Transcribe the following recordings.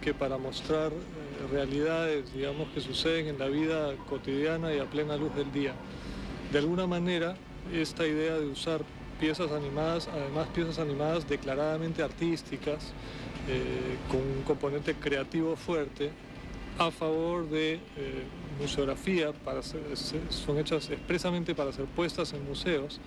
que para mostrar realidades, digamos, que suceden en la vida cotidiana y a plena luz del día. De alguna manera, esta idea de usar piezas animadas, además piezas animadas declaradamente artísticas, con un componente creativo fuerte, a favor de museografía, son hechas expresamente para ser puestas en museos.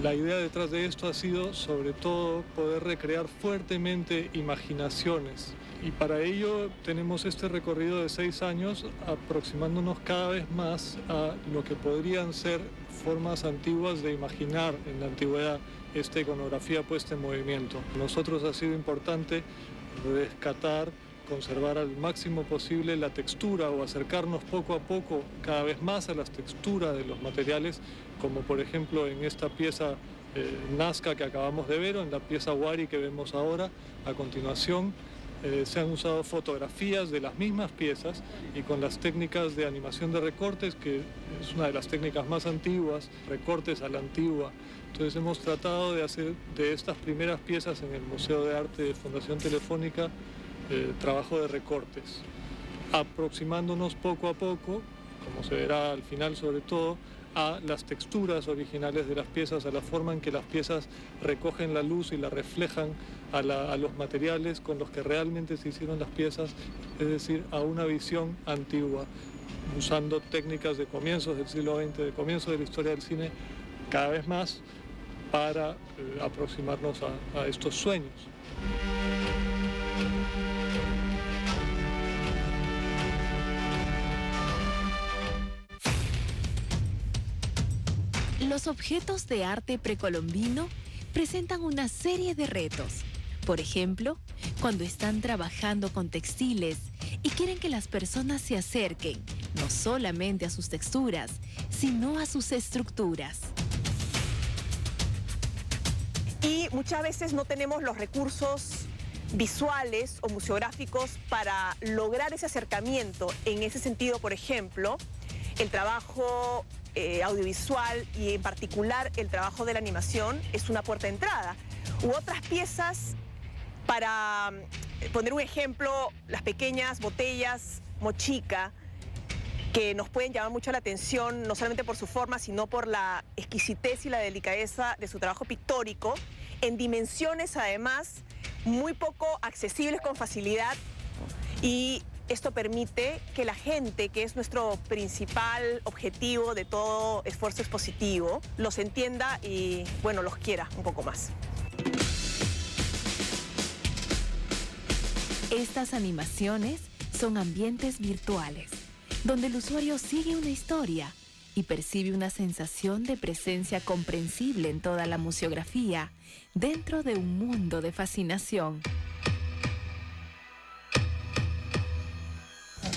La idea detrás de esto ha sido, sobre todo, poder recrear fuertemente imaginaciones. Y para ello tenemos este recorrido de 6 años, aproximándonos cada vez más a lo que podrían ser formas antiguas de imaginar en la antigüedad esta iconografía puesta en movimiento. Para nosotros ha sido importante rescatar, conservar al máximo posible la textura o acercarnos poco a poco cada vez más a las texturas de los materiales, como por ejemplo en esta pieza Nazca que acabamos de ver, o en la pieza Wari que vemos ahora a continuación. Se han usado fotografías de las mismas piezas y con las técnicas de animación de recortes, que es una de las técnicas más antiguas, recortes a la antigua. Entonces hemos tratado de hacer de estas primeras piezas en el Museo de Arte de Fundación Telefónica trabajo de recortes, aproximándonos poco a poco, como se verá al final sobre todo, a las texturas originales de las piezas, a la forma en que las piezas recogen la luz y la reflejan a los materiales con los que realmente se hicieron las piezas, es decir, a una visión antigua, usando técnicas de comienzos del siglo XX, de comienzo de la historia del cine, cada vez más para aproximarnos a estos sueños. Los objetos de arte precolombino presentan una serie de retos. Por ejemplo, cuando están trabajando con textiles y quieren que las personas se acerquen no solamente a sus texturas, sino a sus estructuras. Y muchas veces no tenemos los recursos visuales o museográficos para lograr ese acercamiento. En ese sentido, por ejemplo, el trabajo audiovisual y en particular el trabajo de la animación es una puerta de entrada. U otras piezas, para poner un ejemplo, las pequeñas botellas Mochica, que nos pueden llamar mucho la atención, no solamente por su forma, sino por la exquisitez y la delicadeza de su trabajo pictórico, en dimensiones además muy poco accesibles con facilidad, y esto permite que la gente, que es nuestro principal objetivo de todo esfuerzo expositivo, los entienda y, bueno, los quiera un poco más. Estas animaciones son ambientes virtuales, donde el usuario sigue una historia y percibe una sensación de presencia comprensible en toda la museografía, dentro de un mundo de fascinación.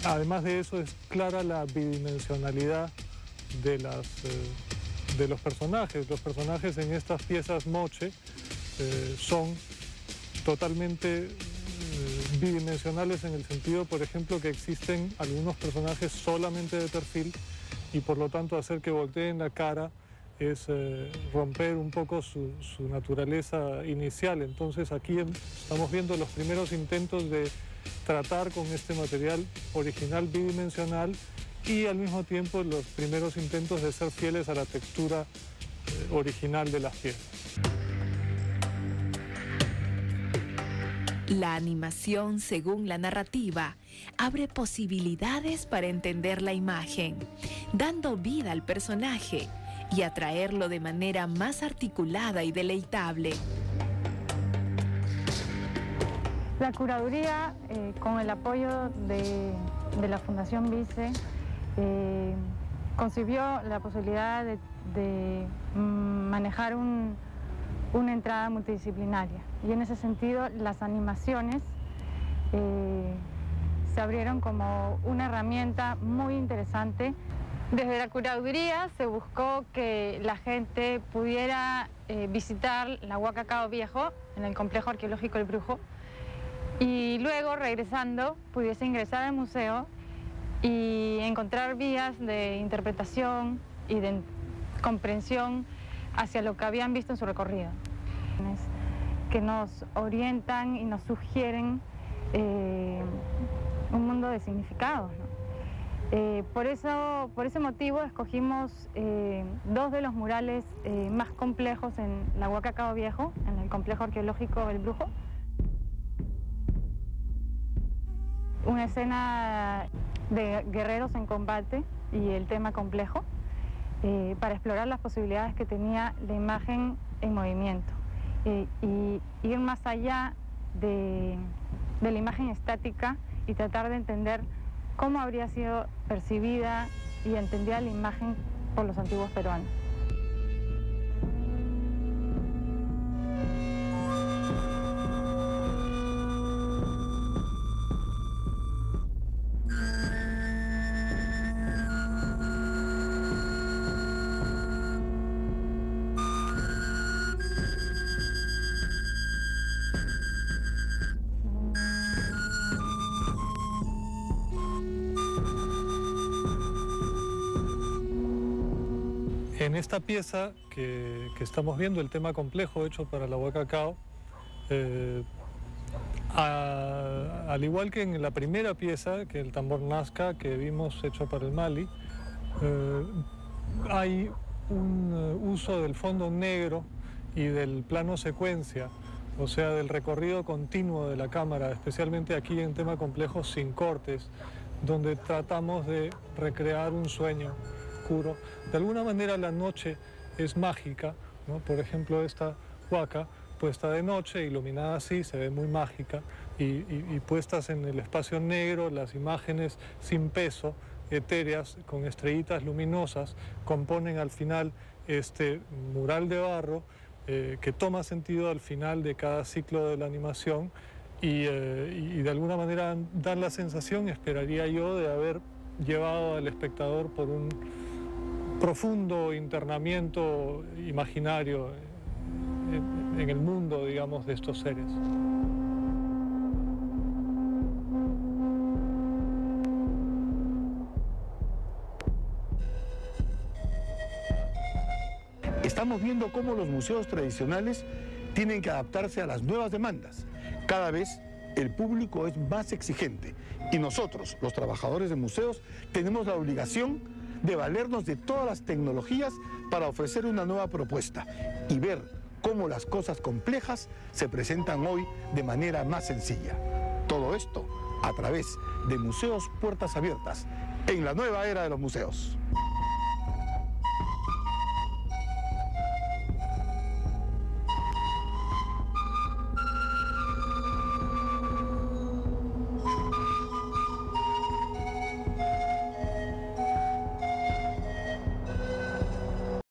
Además de eso, es clara la bidimensionalidad de los personajes. Los personajes en estas piezas Moche son totalmente bidimensionales en el sentido, por ejemplo, que existen algunos personajes solamente de perfil y por lo tanto hacer que volteen la cara es romper un poco su naturaleza inicial. Entonces aquí estamos viendo los primeros intentos de tratar con este material original bidimensional y al mismo tiempo los primeros intentos de ser fieles a la textura original de las piezas. La animación, según la narrativa, abre posibilidades para entender la imagen, dando vida al personaje y atraerlo de manera más articulada y deleitable. La curaduría, con el apoyo de la Fundación Vice, concibió la posibilidad de manejar una entrada multidisciplinaria. Y en ese sentido, las animaciones se abrieron como una herramienta muy interesante. Desde la curaduría se buscó que la gente pudiera visitar la Huaca Cao Viejo, en el complejo arqueológico El Brujo, y luego, regresando, pudiese ingresar al museo y encontrar vías de interpretación y de comprensión hacia lo que habían visto en su recorrido, que nos orientan y nos sugieren de significados, ¿no? Por ese motivo escogimos dos de los murales más complejos en la Huaca Cao Viejo, en el complejo arqueológico El Brujo. Una escena de guerreros en combate y el tema complejo, para explorar las posibilidades que tenía la imagen en movimiento y ir más allá de la imagen estática y tratar de entender cómo habría sido percibida y entendida la imagen por los antiguos peruanos. En esta pieza que estamos viendo, el tema complejo hecho para la Huaca Cao, al igual que en la primera pieza, que el tambor Nazca, que vimos hecho para el Mali, hay un uso del fondo negro y del plano secuencia, o sea, del recorrido continuo de la cámara, especialmente aquí en tema complejo sin cortes, donde tratamos de recrear un sueño oscuro. De alguna manera la noche es mágica, ¿no? Por ejemplo, esta huaca puesta de noche, iluminada así, se ve muy mágica, y puestas en el espacio negro, las imágenes sin peso, etéreas, con estrellitas luminosas, componen al final este mural de barro que toma sentido al final de cada ciclo de la animación y de alguna manera dan la sensación, esperaría yo, de haber llevado al espectador por un profundo internamiento imaginario en el mundo, digamos, de estos seres. Estamos viendo cómo los museos tradicionales tienen que adaptarse a las nuevas demandas. Cada vez el público es más exigente y nosotros, los trabajadores de museos, tenemos la obligación de valernos de todas las tecnologías para ofrecer una nueva propuesta y ver cómo las cosas complejas se presentan hoy de manera más sencilla. Todo esto a través de Museos Puertas Abiertas, en la nueva era de los museos.